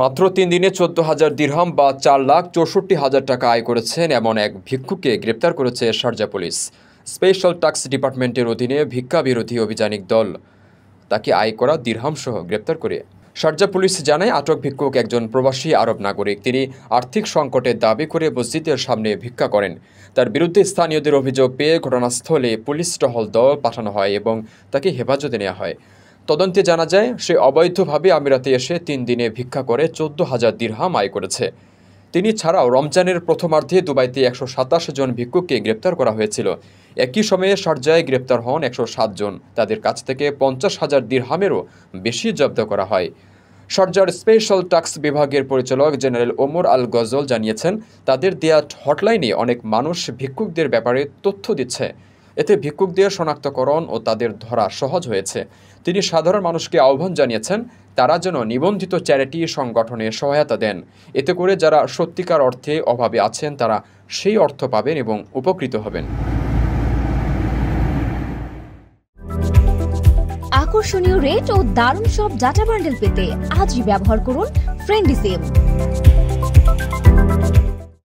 মাত্র ৩ দিনে ১৪,০০০ দিরহাম বা ৪,৬৪,০০০ টাকা আয় করেছেন এমন এক ভিক্ষুককে গ্রেপ্তার করেছে শারজাহ পুলিশ। স্পেশাল টাস্ক ডিপার্টমেন্টের অধীনে ভিক্ষা বিরোধী অভিযানিক দল তাকে আয় করা দিরহামসহ গ্রেপ্তার করে। শারজাহ পুলিশ জানায়, আটক ভিক্ষুক একজন প্রবাসী আরব নাগরিক। তিনি আর্থিক সংকটের দাবি করে মসজিদের সামনে ভিক্ষা করেন। তার বিরুদ্ধে স্থানীয়দের অভিযোগ পেয়ে ঘটনাস্থলে পুলিশ টহল দল পাঠানো হয় এবং তাকে হেফাজতে নেওয়া হয়। তদন্তে জানা যায়, সে অবৈধভাবে আমিরাতে এসে ৩ দিনে ভিক্ষা করে ১৪,০০০ দিরহাম আয় করেছে। তিনি ছাড়াও রমজানের প্রথমার্ধে দুবাইতে ১২৭ জন ভিক্ষুককে গ্রেপ্তার করা হয়েছিল। একই সময়ে শারজাহে গ্রেপ্তার হন ১০৭ জন। তাদের কাছ থেকে ৫০,০০০ দিরহামেরও বেশি জব্দ করা হয়। শারজাহর স্পেশাল টাস্ক বিভাগের পরিচালক জেনারেল ওমর আল গজল জানিয়েছেন, তাদের দেয়া হটলাইনে অনেক মানুষ ভিক্ষুকদের ব্যাপারে তথ্য দিচ্ছে। এতে ভিক্ষুকদের শনাক্তকরণ ও তাদের ধরা সহজ হয়েছে। তিনি সাধারণ মানুষকে আহ্বান জানিয়েছেন, তারা যেন নিবন্ধিত চ্যারিটি সংগঠনে সহায়তা দেন। এতে করে যারা সত্যিকার অর্থে অভাবে আছেন তারা সেই অর্থ পাবেন এবং উপকৃত হবেন। আকর্ষণীয় রেট ও দারুণ সব ডাটা বান্ডেল পেতে আজই ব্যবহার করুন ফ্রেন্ডলি সিম।